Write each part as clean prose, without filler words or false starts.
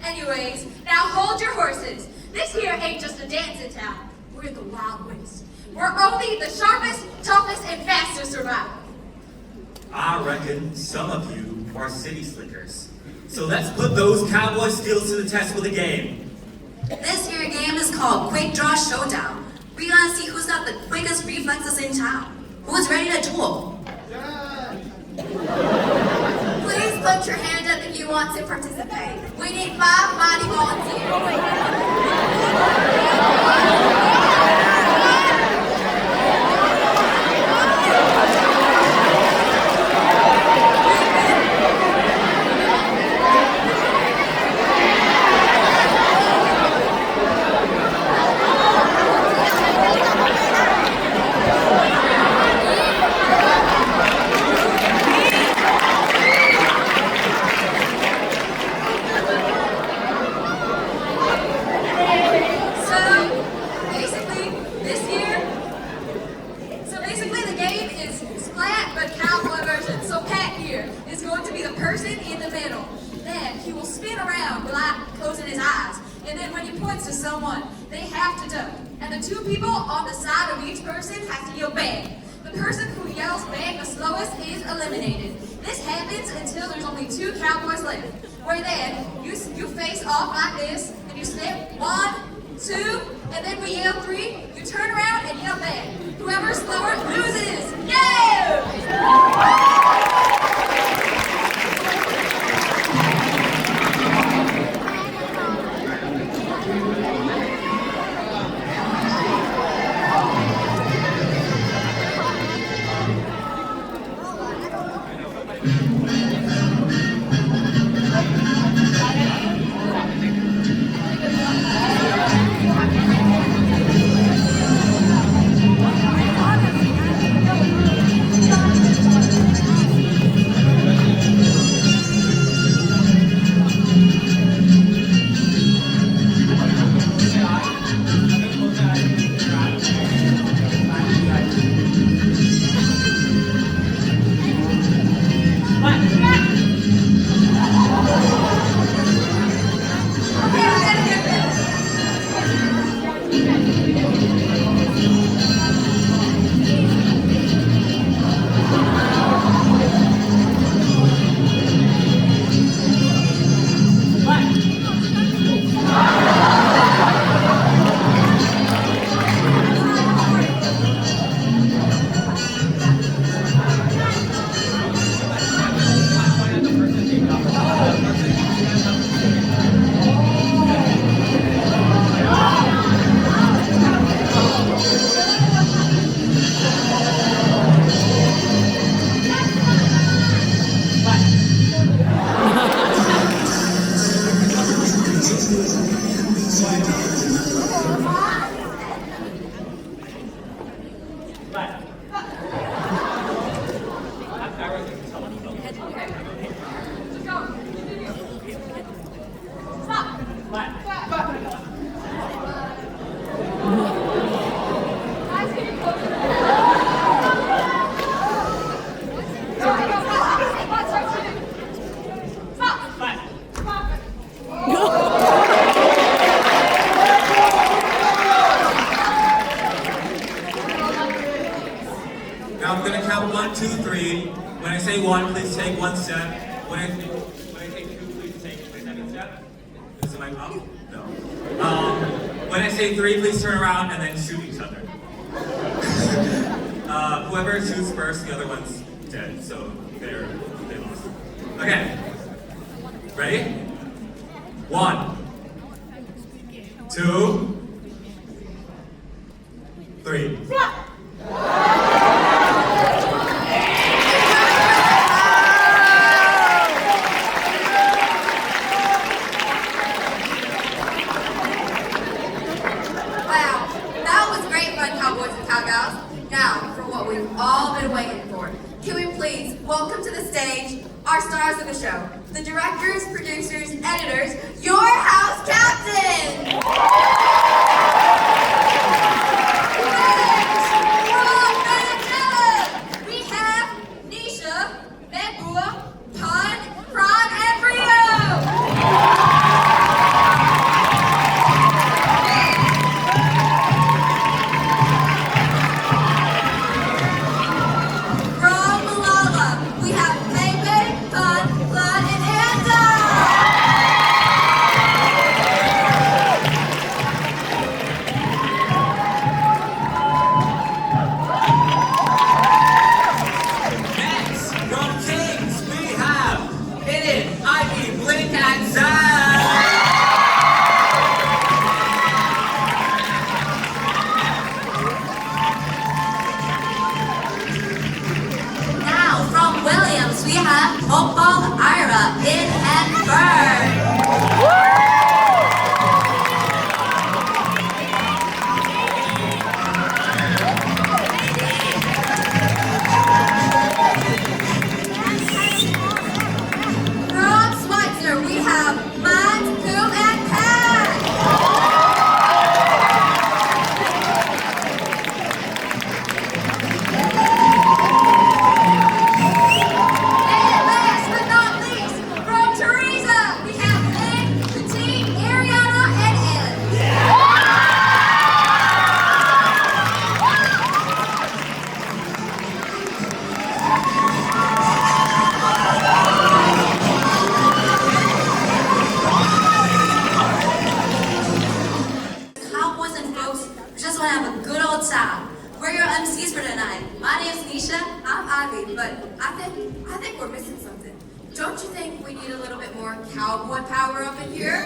Anyways, now hold your horses. This here ain't just a dancing town. We're the Wild West. We're only the sharpest, toughest, and fastest survival. I reckon some of you are city slickers. So let's put those cowboy skills to the test with a game. This here game is called Quick Draw Showdown. We're gonna see who's got the quickest reflexes in town. Who's ready to duel? Please put your hand up if you want to participate. We need 5 mighty volunteers. When I say 3, please turn around and then shoot each other. Whoever shoots first, the other one's dead, so they lost. Okay. Ready? 1, 2, 3. Welcome to the stage, our stars of the show, the directors, producers, editors, your house captain! From Mandela, we have Nisha, Medbua, Pun, Prawn, and Rio! think we're missing something. Don't you think we need a little bit more cowboy power up in here?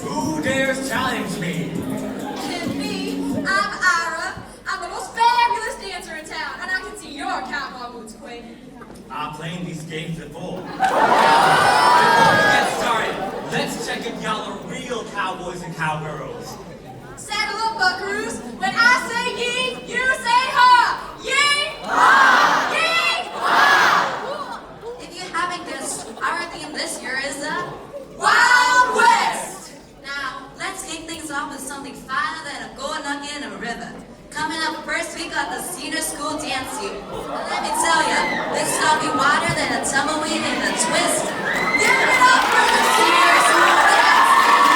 Who dares challenge me? And me, I'm Ira. I'm the most fabulous dancer in town, and I can see your cowboy boots, Quinn. I've played these games before. Before we get started, let's check if y'all are real cowboys and cowgirls. Saddle up, buckaroos. When I say yee, you say ha. Yee! Ha! Yee! Ha! If you haven't guessed, our theme this year is Wild West! Now, let's kick things off with something finer than a gold nugget in a river. Coming up first, we got the Senior School Dance Team. And let me tell ya, this is gonna be wider than a tumbleweed in a twist. Give it up for the Senior School Dance Team!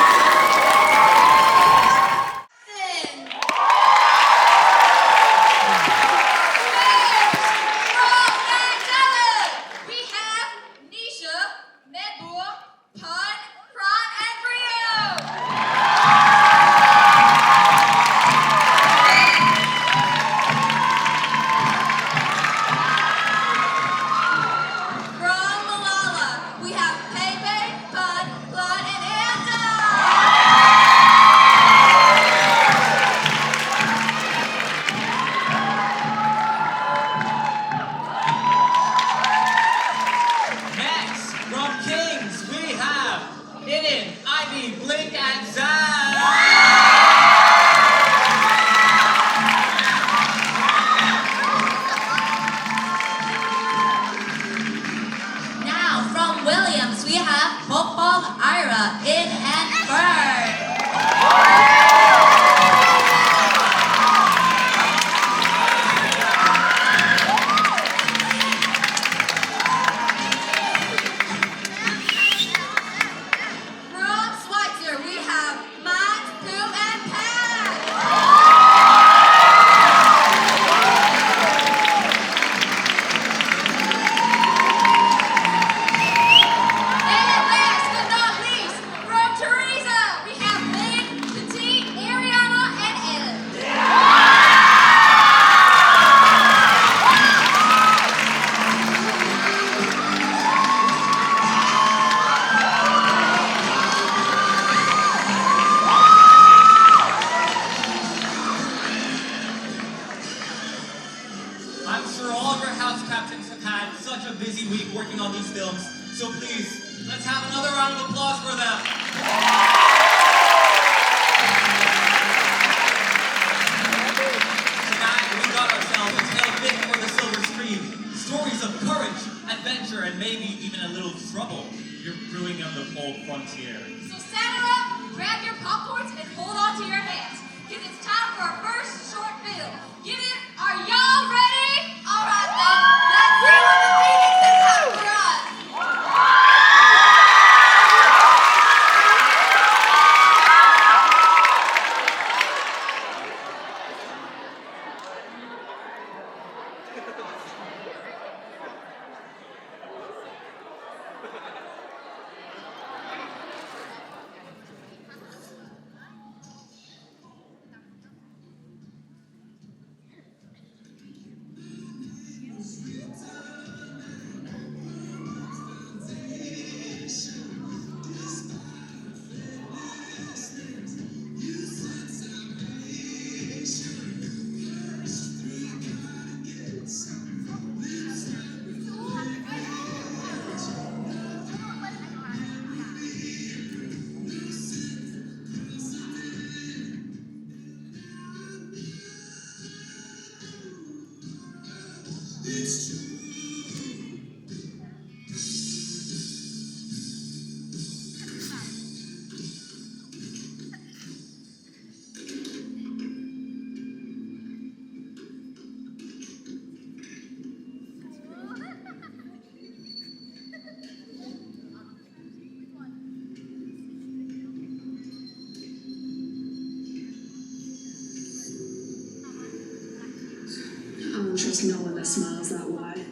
trust no one that smiles that wide.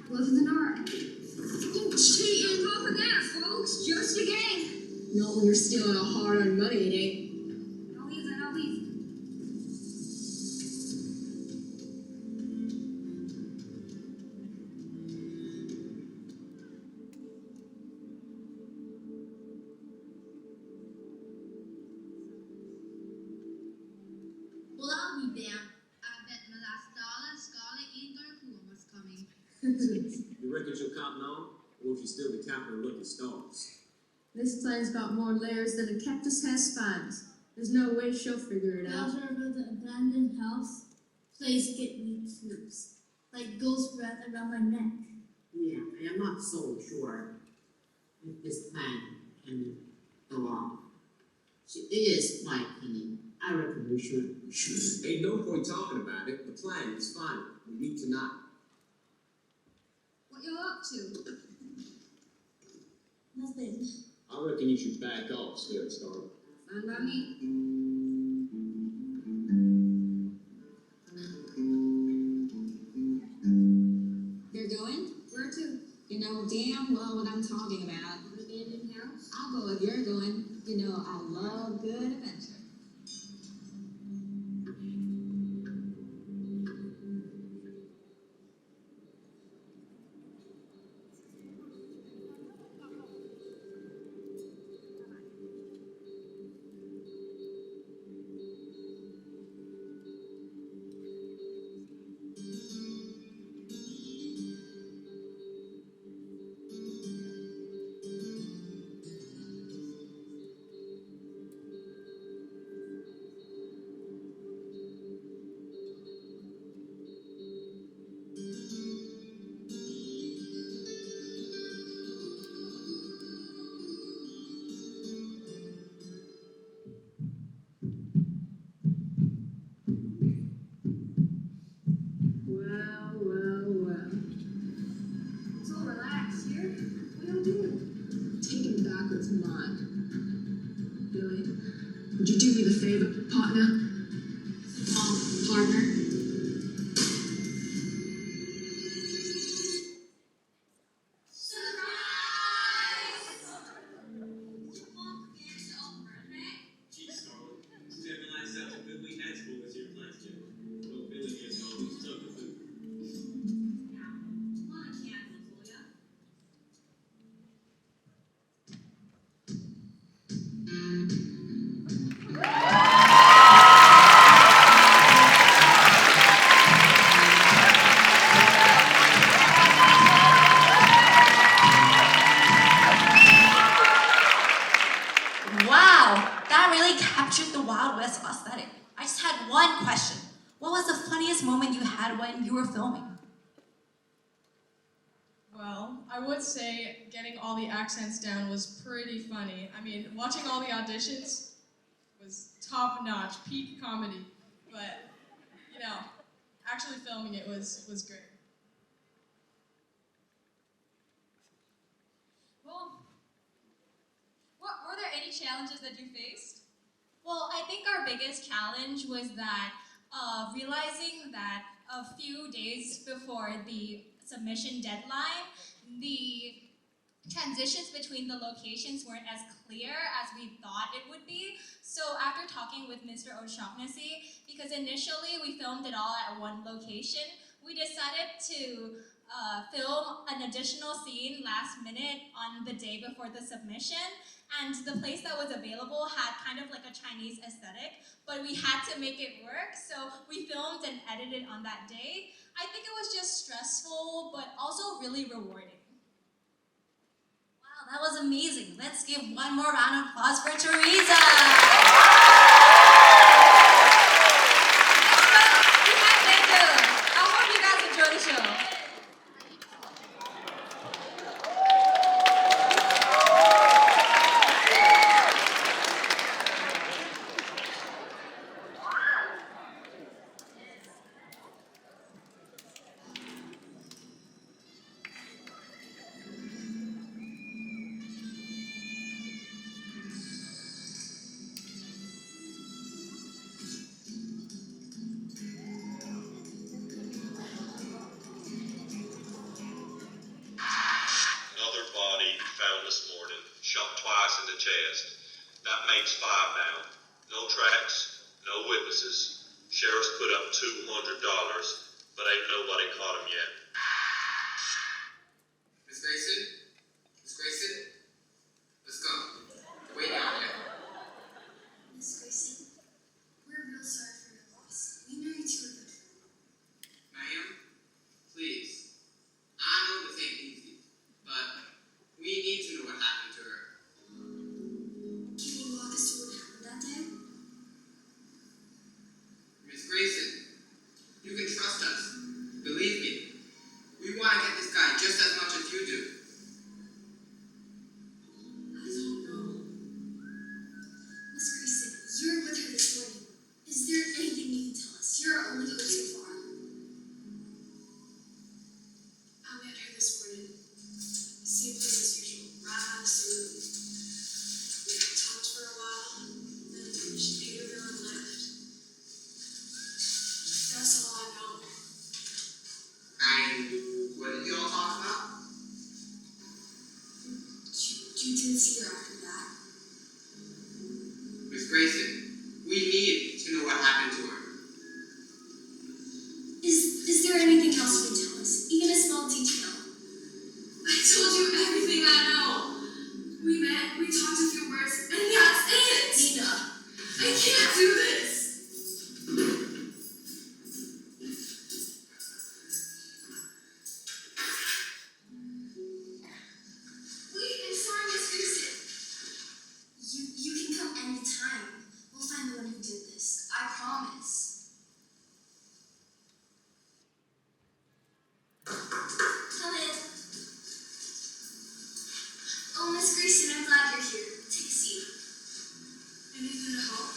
Close the door. Cheating off of that, folks. Just a game. Not when you're stealing our hard-earned money, it ain't. No easy, no easy. Well, I'll be damned. I bet my last dollar Scarlet ain't gonna clue what's coming. You reckon she'll cotton on? Or if you still be counting her lucky stars? This plan's got more layers than a cactus has spines. There's no way she'll figure it out. Daughter of the abandoned house. Please get me clues. Like ghost breath around my neck. Yeah, I am not so sure if this plan can go on. She is my opinion. I reckon we should. Ain't no point talking about it. The plan is final. We meet tonight. What you up to? Nothing. I reckon you should back off, Scared Star. Fine by me. You're going? Where to? You know damn well what I'm talking about. The abandoned house? I'll go if you're going. You know I love good adventure. Well, well, well. So relaxed here. What do you do? Take him backwards, mind. Billy, would you do me the favor, partner? Partner. Gee, Scarlet. Did you realize that was a good week high school this year, plans, Jim? Well, Billy gets all these took the food. Come on, I can't, will ya? Wow, that really captured the Wild West aesthetic. I just had one question. What was the funniest moment you had when you were filming? Well, I would say getting all the accents down was pretty funny. I mean, watching all the auditions was top-notch, peak comedy. But, you know, actually filming it was great. Well, were there any challenges that you faced? Well, I think our biggest challenge was that realizing that a few days before the submission deadline, the transitions between the locations weren't as clear as we thought it would be. So after talking with Mr. O'Shaughnessy, because initially we filmed it all at one location, we decided to film an additional scene last minute on the day before the submission. And the place that was available had kind of like a Chinese aesthetic, but we had to make it work, so we filmed and edited on that day. I think it was just stressful, but also really rewarding. Wow, that was amazing. Let's give one more round of applause for Teresa. Thank you. I hope you guys enjoy the show. shot twice in the chest. That makes 5 now. No tracks, no witnesses. Sheriff's put up $200, but ain't nobody caught him yet. Miss Grayson? Miss Grayson? Let's go. Wait down here. Miss Grayson, we're real sorry for your loss. We know you two are good. Ma'am, please. I know this ain't easy, but we need to know what happened to her. Can you walk us through what happened that day? Miss Grayson, you can trust us. Believe me. We want to get this guy just as much as you do. I don't know. Miss Grayson, you were with her this morning. Is there anything you can tell us? You're our only hope so far. I met her this morning. Same place as usual, right out of the saloon. We talked for a while, then she paid her bill and left. That's all I know. And what did y'all talk about? You didn't see her after that? Miss Grayson, we need to know what happened to her. Is there anything else you can tell us? Even a small detail? I told you everything I know. We met, we talked a few words, and that's it! Nina, I can't do this! Wait, I'm sorry, Miss Grayson. You can come anytime. We'll find the one who did this. I promise. Come in. Oh, Miss Grayson, I'm glad you're here. Take a seat. Anything to help?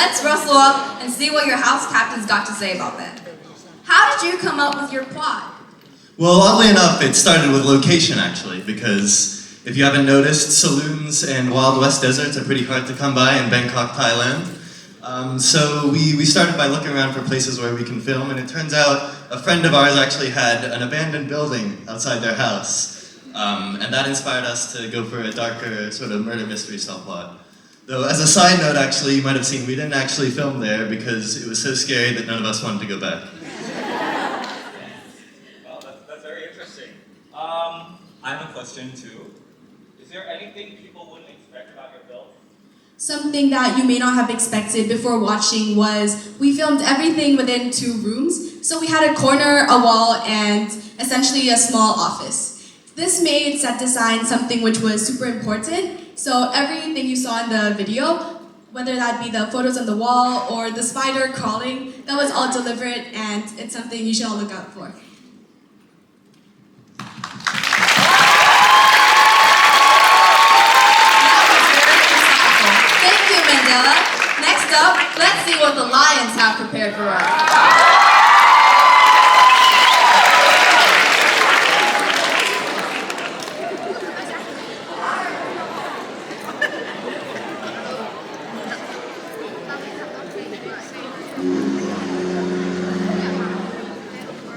let's rustle up and see what your house captain's got to say about that. How did you come up with your plot? Well, oddly enough, it started with location, actually, because if you haven't noticed, saloons and Wild West deserts are pretty hard to come by in Bangkok, Thailand. So we started by looking around for places where we can film, and it turns out a friend of ours actually had an abandoned building outside their house. And that inspired us to go for a darker sort of murder mystery subplot. Though, as a side note, actually, you might have seen, we didn't actually film there because it was so scary that none of us wanted to go back. Well, that's very interesting. I have a question too. Is there anything people wouldn't expect about your film? Something that you may not have expected before watching was we filmed everything within 2 rooms. So we had a corner, a wall, and essentially a small office. This made set design something which was super important. So everything you saw in the video, whether that be the photos on the wall or the spider crawling, that was all deliberate, and it's something you should all look out for. Thank you, Mandela. Next up, let's see what the lions have prepared for us.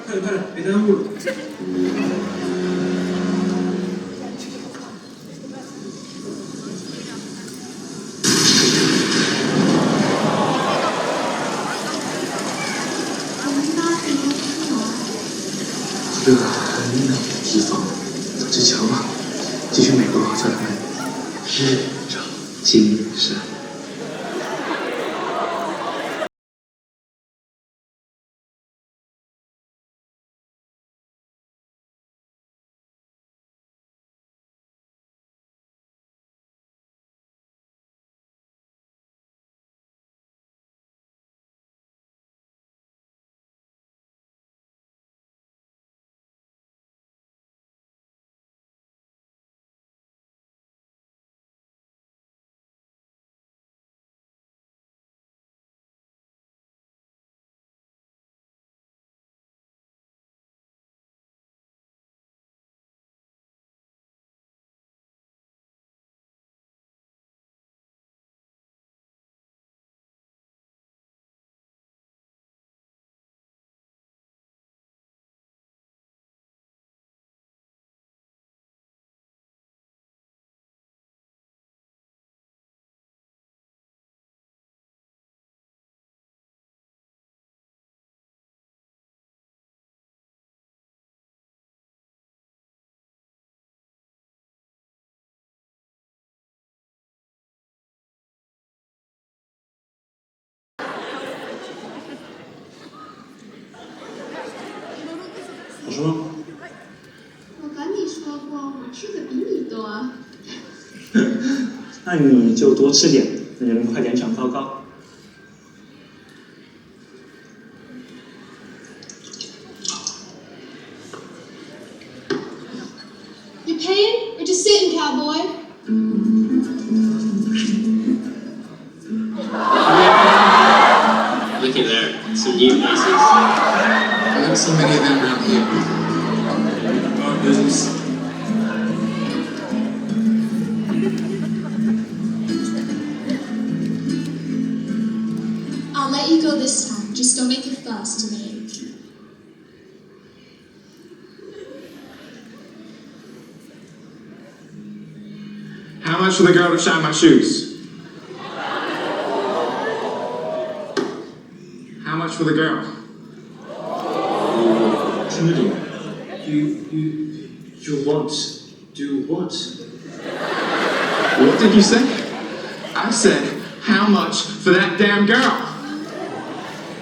快点快点，别耽误了。一个很美的地方，走着瞧吧，继续美国叫他们日照金山。 我说，我跟你说过，我吃的比你多。那你就多吃点，你能快点长高高。You paying or just sitting, cowboy? Looky there, some new faces. There aren't so many of them around here. Our business. I'll let you go this time. Just don't make a fuss to me. How much for the girl to shine my shoes? How much for the girl? Timothy, you want do what? What did you say? I said, how much for that damn girl?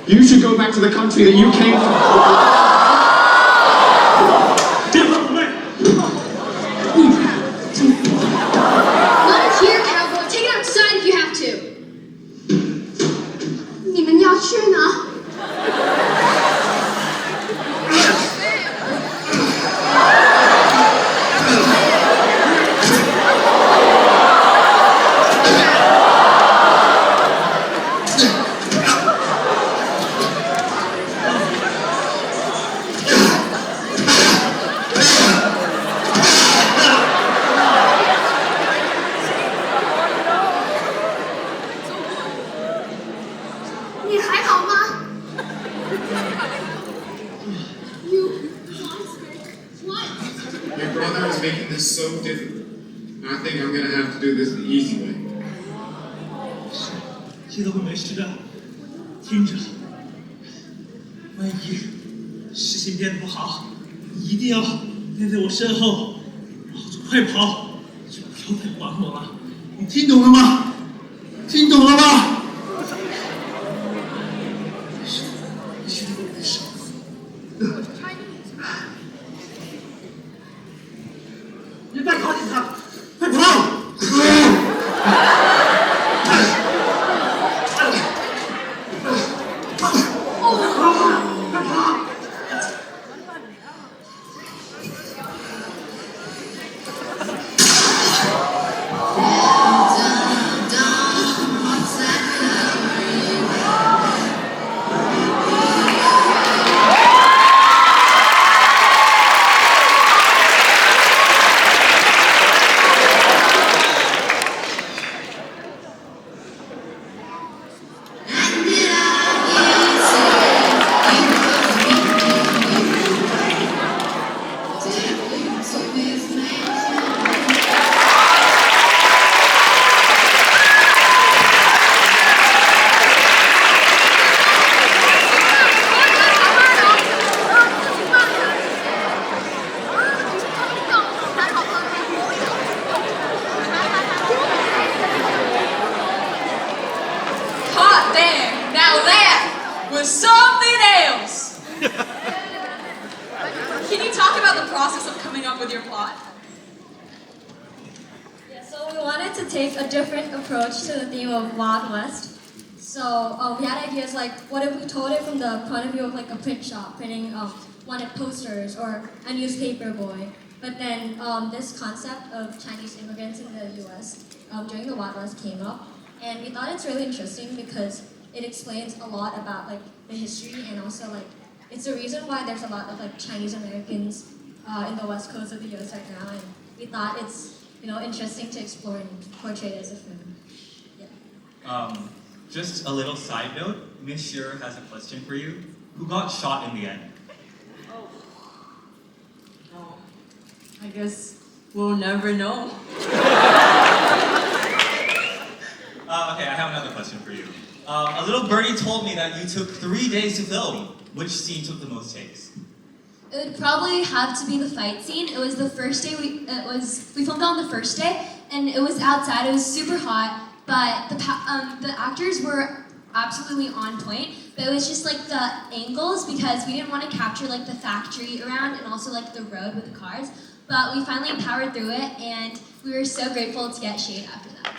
You should go back to the country that you came from. Let it here, cowboy. Take it outside if you have to. 你们要去哪？ Yeah. making this so difficult. I think I'm gonna have to do this the easy way. 这都会没事的，听着。万一事情变得不好，你一定要跟在我身后，然后就快跑，就不要再管我了。你听懂了吗？听懂了吗？没事。你再靠近他，快跑！ Can you talk about the process of coming up with your plot? Yeah, so we wanted to take a different approach to the theme of Wild West. So we had ideas like, what if we told it from the point of view of like a print shop, printing wanted posters, or a newspaper boy. But then this concept of Chinese immigrants in the U.S. During the Wild West came up, and we thought it's really interesting because it explains a lot about like the history, and also like it's the reason why there's a lot of like Chinese Americans in the west coast of the U.S. right now, and we thought it's interesting to explore and portray it as a film. Yeah. Just a little side note, Miss Shearer has a question for you. Who got shot in the end? I guess we'll never know. Okay, I have another question for you. A little birdie told me that you took 3 days to film. Which scene took the most takes? It would probably have to be the fight scene. It was the first day we filmed on the first day, and it was outside. It was super hot, but the actors were absolutely on point. But it was just like the angles, because we didn't want to capture like the factory around and also like the road with the cars. But we finally powered through it, and we were so grateful to get shade after that.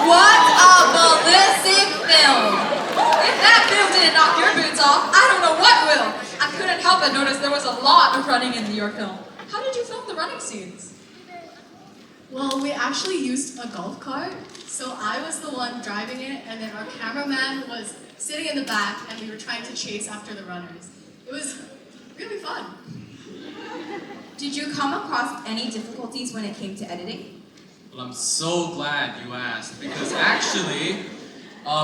What a ballistic film! If that film didn't knock your boots off, I don't know what will. I couldn't help but notice there was a lot of running in your film. How did you film the running scenes? Well, we actually used a golf cart, so I was the one driving it, and then our cameraman was sitting in the back, and we were trying to chase after the runners. It was really fun. Did you come across any difficulties when it came to editing? Well, I'm so glad you asked, because actually,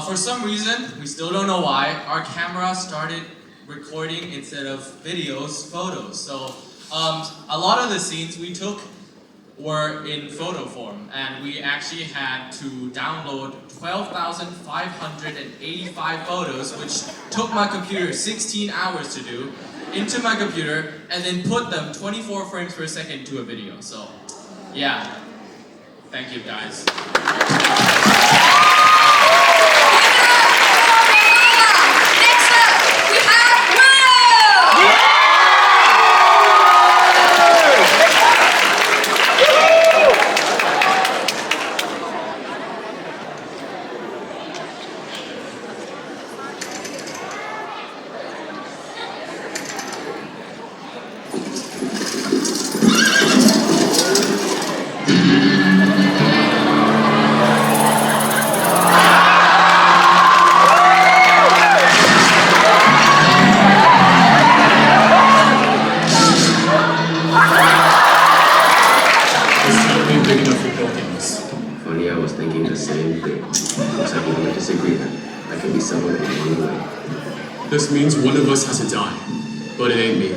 for some reason, we still don't know why, our camera started recording instead of videos, photos. So a lot of the scenes we took were in photo form, and we actually had to download 12,585 photos, which took my computer 16 hours to do, into my computer, and then put them 24 frames per second to a video. So, yeah. Thank you, guys. Funny, I was thinking the same thing. Looks like we have a disagreement. I can be someone in one way. This means one of us has to die, but it ain't me.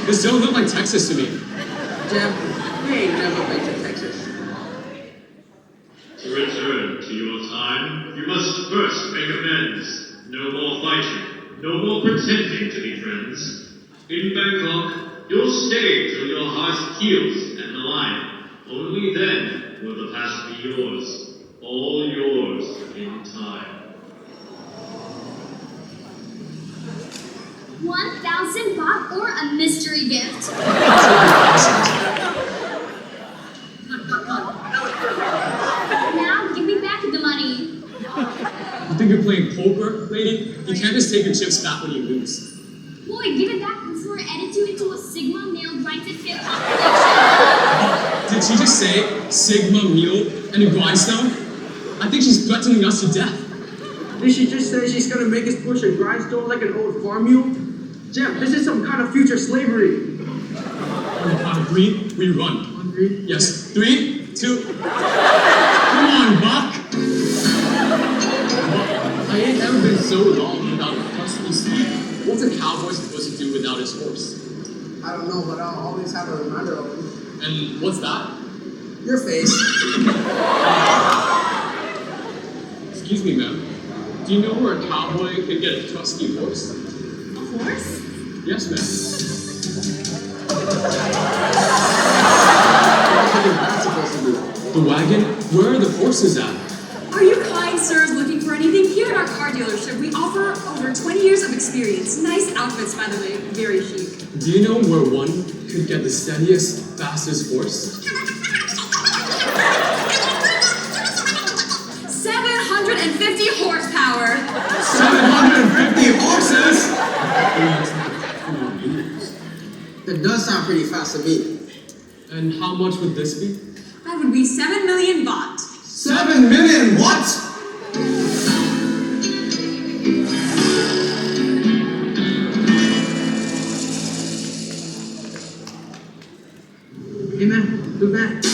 This don't look like Texas to me. Jim, we ain't never been to Texas. To return to your time, you must first make amends. No more fighting. No more pretending to be friends. In Bangkok, you'll stay till your heart heals and align. Only then will the past be yours. All yours in time. 1,000 baht or a mystery gift? Now give me back the money. You think you're playing poker, lady? You can't just take your chips back when you lose. Boy, give it back before I edit you into a Sigma male grinded hip-hop collection. Did she just say Sigma mule and a grindstone? I think she's threatening us to death. Did she just say she's gonna make us push a grindstone like an old farm mule? Jeff, this is some kind of future slavery. On the count of 3, we run. On 3? Yes. 3, 2. Come on, Buck. I ain't never been so long without a crusty steed. What's a cowboy supposed to do without his horse? I don't know, but I'll always have a reminder of it. And what's that? Your face. Excuse me, ma'am. Do you know where a cowboy could get a trusty horse? A horse? Yes, ma'am. The wagon? Where are the horses at? Are you kind sirs looking for anything? Here at our car dealership, we offer over 20 years of experience. Nice outfits, by the way. Very chic. Do you know where one could get the steadiest, fastest horse? 750 horsepower. 750 horses? That does sound pretty fast to me. And how much would this be? That would be 7 million baht. 7 million what? Hey man, do that.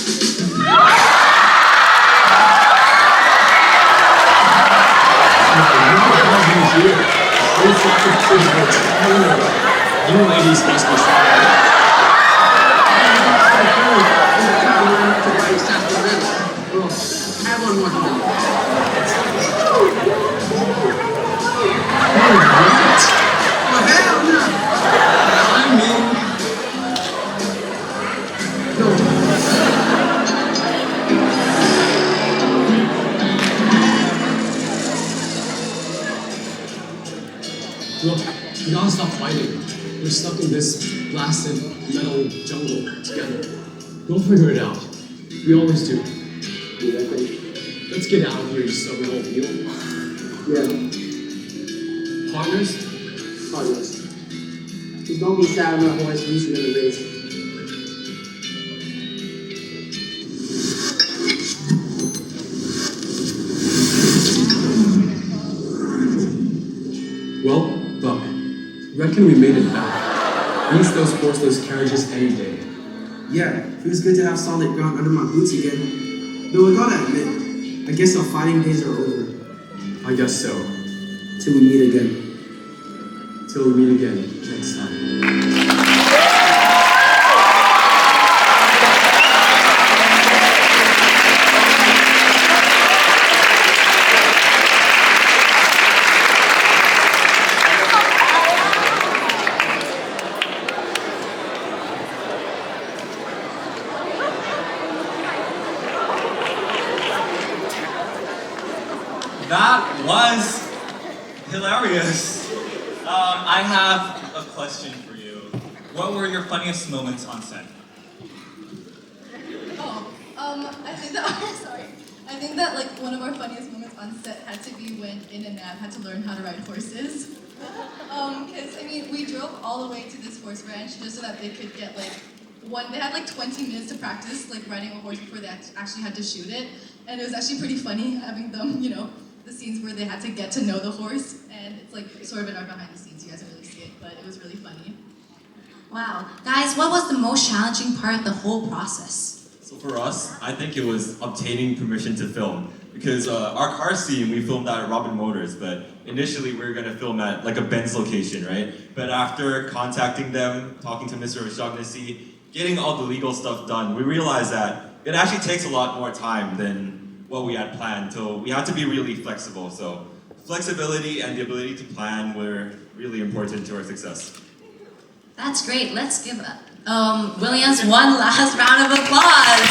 You ladies must be sorry. Have one more. What? Hell no. I mean, look, we gotta stop fighting. We're stuck in this blasted metal jungle together. We'll figure it out. We always do. Yeah, I think. Let's get out of here, you stubborn old mule. Yeah. Partners? Partners. Just don't be sad when my horse leaves you in the race. Well, Buck, reckon we made it back. Needs those horseless carriages any day. Yeah, it feels good to have solid ground under my boots again. Though I gotta admit, I guess our fighting days are over. I guess so. Till we meet again. Till we meet again next time. That was hilarious. I have a question for you. What were your funniest moments on set? I think that like one of our funniest moments on set had to be when In and Nav had to learn how to ride horses. Because I mean, we drove all the way to this horse ranch just so that they could get they had like 20 minutes to practice like riding a horse before they actually had to shoot it. And it was actually pretty funny having them, the scenes where they had to get to know the horse, and it's like sort of in our behind the scenes, you guys don't really see it, but it was really funny. Wow. Guys, what was the most challenging part of the whole process? So for us, I think it was obtaining permission to film. Because our car scene, we filmed at Robin Motors, but initially we were going to film at like a Benz location, right? But after contacting them, talking to Mr. O'Shaughnessy, getting all the legal stuff done, we realized that it actually takes a lot more time than what we had planned. So we had to be really flexible. So flexibility and the ability to plan were really important to our success. That's great. Let's give Williams one last round of applause.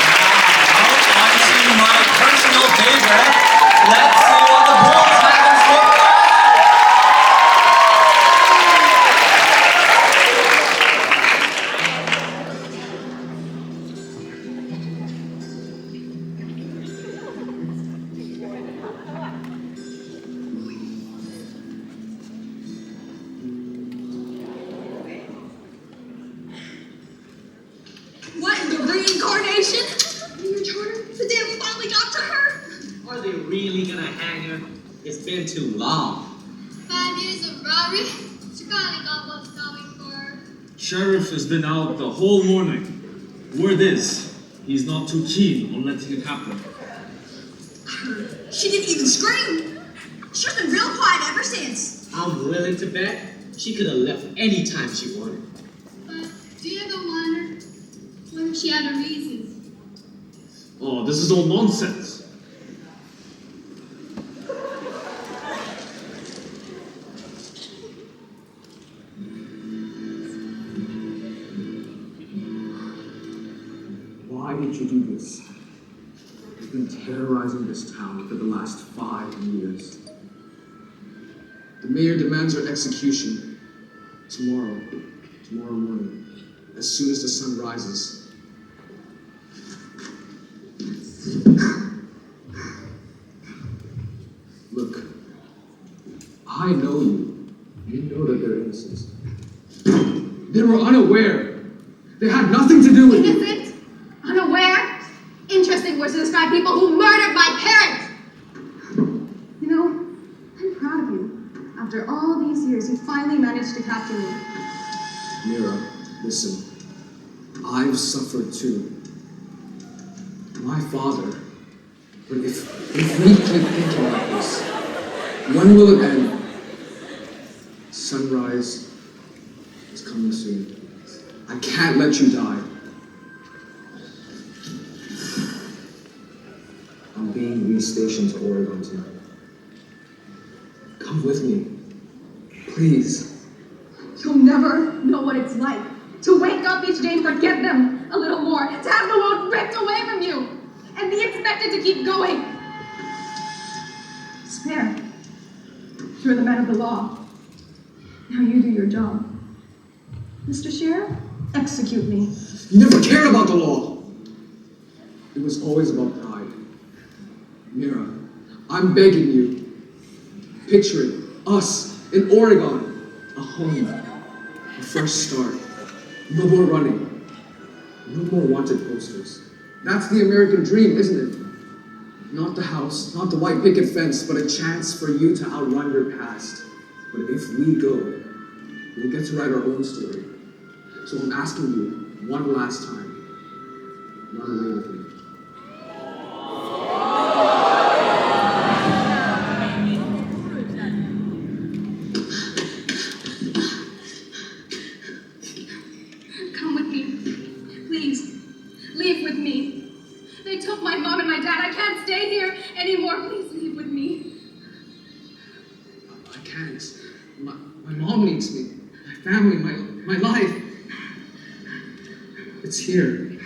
Now, on to my personal favorite. Let's see what the Bulls have in store for us. gonna hang her? It's been too long. 5 years of robbery? She finally got what's coming for her. Sheriff has been out the whole morning. Word is, he's not too keen on letting it happen. She didn't even scream. She's been real quiet ever since. I'm willing to bet she could have left any time she wanted. But do you ever wonder whether she had a reason? Oh, this is all nonsense. Why did you do this? You've been terrorizing this town for the last 5 years. The mayor demands your execution tomorrow morning, as soon as the sun rises. Look, I know you. You know that they're innocent. They were unaware. They had nothing to do with it. Innocent? Unaware? Interesting words to describe people who murdered my parents! You know, I'm proud of you. After all these years, you finally managed to capture me. Mira, listen. I've suffered too. My father. But if we keep thinking like this, when will it end? Sunrise is coming soon. I can't let you die. I'm being restationed to Oregon tonight. Come with me. Please. You'll never know what it's like to wake up each day and forget them a little more, to have the world ripped away from you, and be expected to keep going. Spare. You're the man of the law. Now you do your job. Mr. Sheriff, execute me. You never cared about the law. It was always about pride. Mira, I'm begging you. Picture it. Us in Oregon. A home. A fresh start. No more running. No more wanted posters. That's the American dream, isn't it? Not the house, not the white picket fence, but a chance for you to outrun your past. But if we go, we'll get to write our own story. So I'm asking you, one last time, run away with me. Come with me. Please. Leave with me. They took my mom and my dad. I can't stay here anymore. Please leave with me. I can't. My mom needs me. My family, my life. It's here.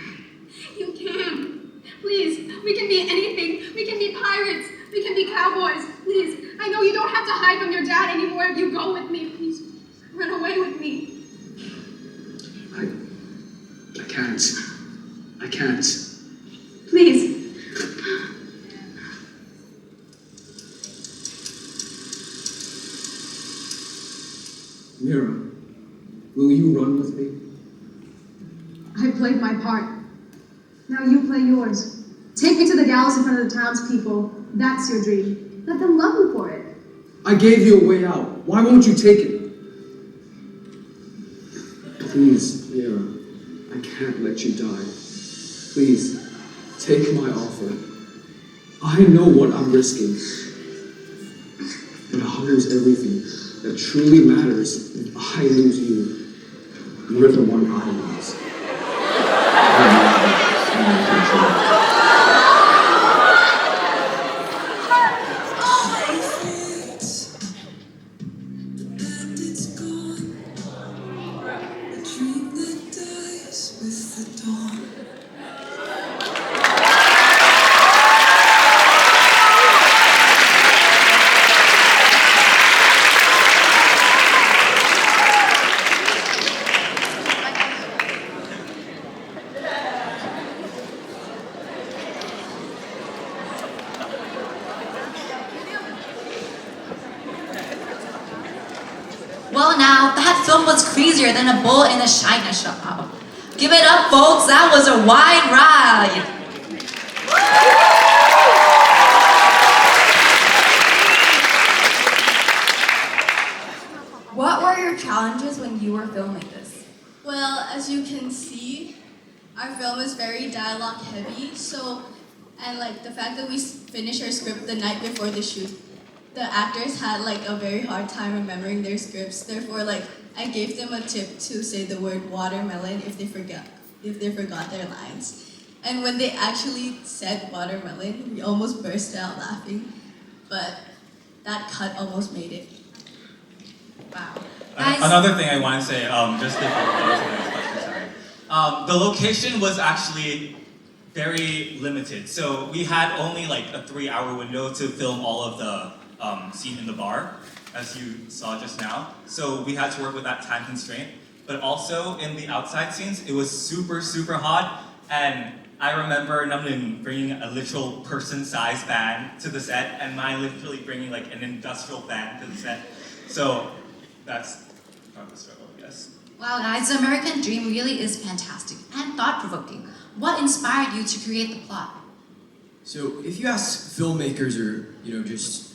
You can. Please. We can be anything. We can be pirates. We can be cowboys. Please. I know you don't have to hide from your dad anymore if you go with me. Please. Run away with me. I can't. I can't. Please. Mira, will you run with me? I played my part. Now you play yours. Take me to the gallows in front of the townspeople. That's your dream. Let them love you for it. I gave you a way out. Why won't you take it? Please, Mira, I can't let you die. Please, take my offer. I know what I'm risking. But I'll lose everything that truly matters if I lose you. You're the one I lose. Well now, that film was crazier than a bull in a china shop. Give it up, folks, that was a wide ride. challenges when you were filming this? Well, as you can see, our film is very dialogue heavy, and like the fact that we finished our script the night before the shoot, the actors had like a very hard time remembering their scripts. Therefore, like I gave them a tip to say the word watermelon if they forgot their lines. And when they actually said watermelon, we almost burst out laughing, but that cut almost made it. Wow. Another thing I want to say, just before we go to the next question, sorry. The location was actually very limited. So we had only like a 3-hour window to film all of the scene in the bar, as you saw just now. So we had to work with that time constraint. But also in the outside scenes, it was super, super hot. And I remember Namlin bringing a literal person-sized fan to the set, and mine literally bringing like an industrial fan to the set. So that's part of the struggle, I guess. Wow, guys, the American Dream really is fantastic and thought-provoking. What inspired you to create the plot? So if you ask filmmakers or just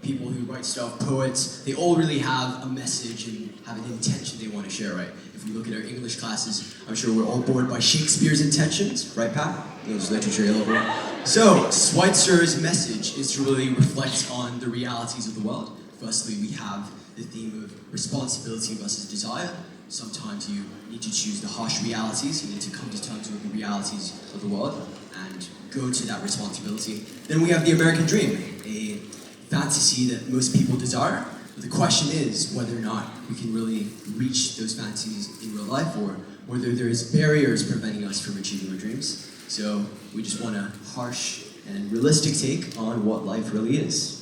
people who write stuff, poets, they all really have a message and have an intention they want to share, right? If we look at our English classes, I'm sure we're all bored by Shakespeare's intentions, right, Pat? Those literature level. So Schweitzer's message is to really reflect on the realities of the world. Firstly, we have the theme of responsibility versus desire. Sometimes you need to choose the harsh realities. You need to come to terms with the realities of the world and go to that responsibility. Then we have the American Dream, a fantasy that most people desire. But the question is whether or not we can really reach those fantasies in real life, or whether there's barriers preventing us from achieving our dreams. So we just want a harsh and realistic take on what life really is.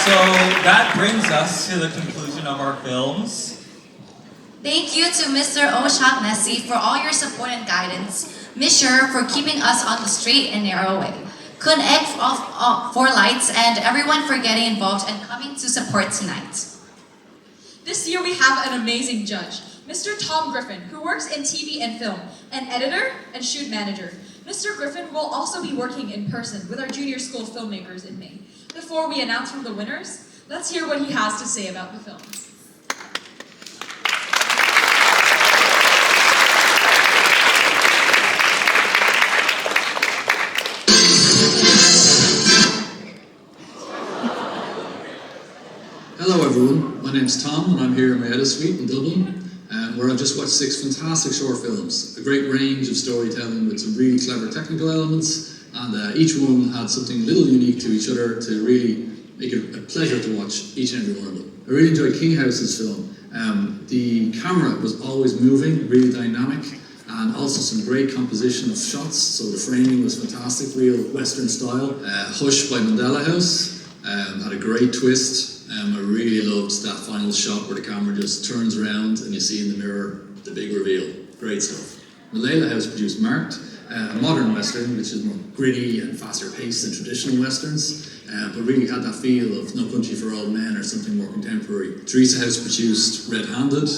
So that brings us to the conclusion of our films. Thank you to Mr. O'Shaughnessy for all your support and guidance. Miss Sher for keeping us on the straight and narrow way. Kun Ek for lights, and everyone for getting involved and coming to support tonight. This year we have an amazing judge, Mr. Tom Griffin, who works in TV and film, an editor and shoot manager. Mr. Griffin will also be working in person with our junior school filmmakers in May. Before we announce the winners, let's hear what he has to say about the films. Hello everyone, my name's Tom and I'm here in my edit suite in Dublin, where I've just watched 6 fantastic short films, a great range of storytelling with some really clever technical elements, and each one had something a little unique to each other to really make it a pleasure to watch each and every one of them. I really enjoyed King House's film. The camera was always moving, really dynamic, and also some great composition of shots, so the framing was fantastic, real Western style. Hush by Mandela House had a great twist. I really loved that final shot where the camera just turns around and you see in the mirror the big reveal. Great stuff. Malala House produced Marked, a modern Western which is more gritty and faster paced than traditional Westerns, but really had that feel of No Country for Old Men or something more contemporary. Teresa House produced Red Handed,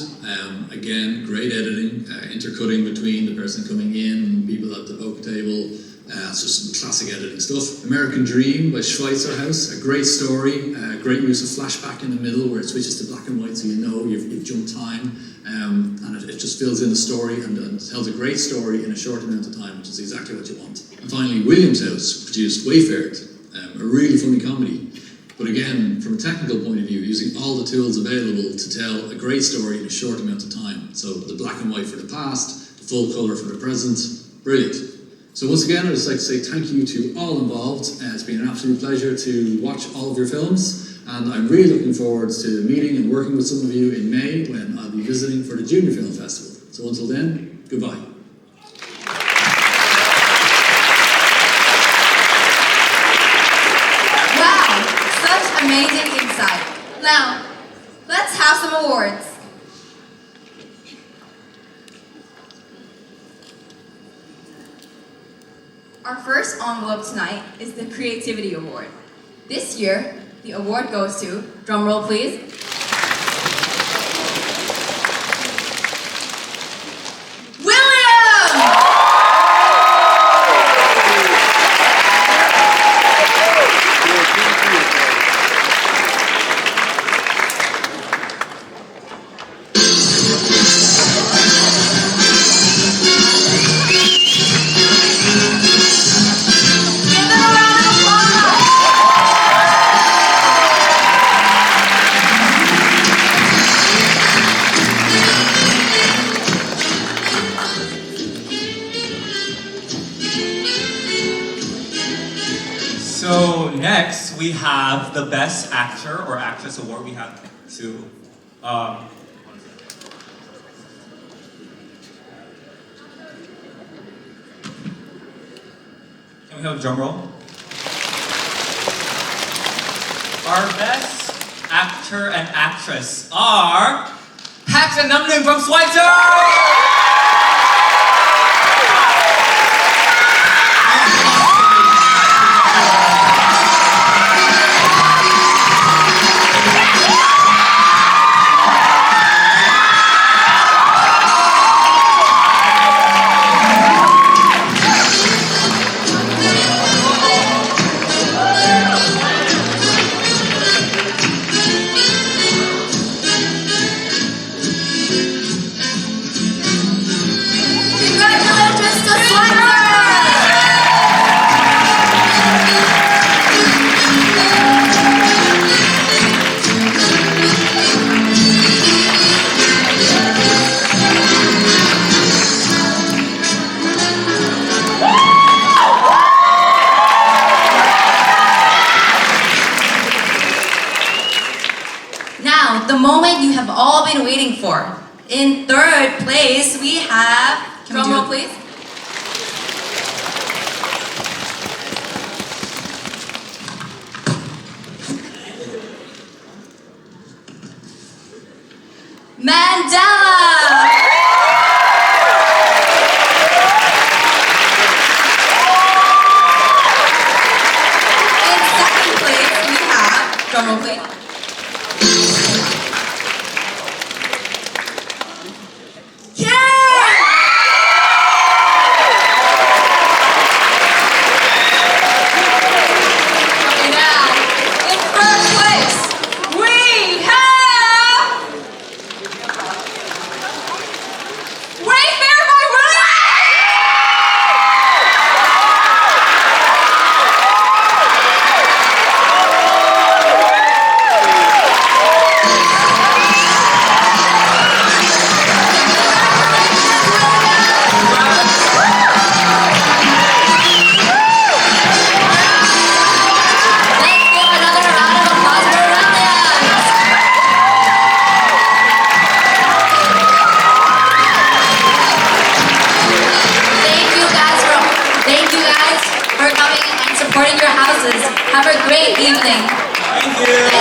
again, great editing, intercutting between the person coming in and people at the poker table. It's just some classic editing stuff. American Dream by Schweitzer House, a great story, great use of flashback in the middle where it switches to black and white so you know you've jumped time, and it just fills in the story and tells a great story in a short amount of time, which is exactly what you want. And finally, Williams House produced Wayfared, a really funny comedy, but again, from a technical point of view, using all the tools available to tell a great story in a short amount of time. So the black and white for the past, the full colour for the present, brilliant. So once again, I'd just like to say thank you to all involved. It's been an absolute pleasure to watch all of your films, and I'm really looking forward to meeting and working with some of you in May when I'll be visiting for the Junior Film Festival. So until then, goodbye. Wow, such amazing insight. Now, let's have some awards. Our first envelope tonight is the Creativity Award. This year, the award goes to, drumroll please, William! we have the Best Actor or Actress Award. We have two. Can we have a drum roll? Our Best Actor and Actress are Pax and Numling from Schweitzer! Now, the moment you have all been waiting for. In third place, we have, drum roll please. Mandela! In second place, we have, drum roll please. Supporting your houses. Have a great evening. Thank you.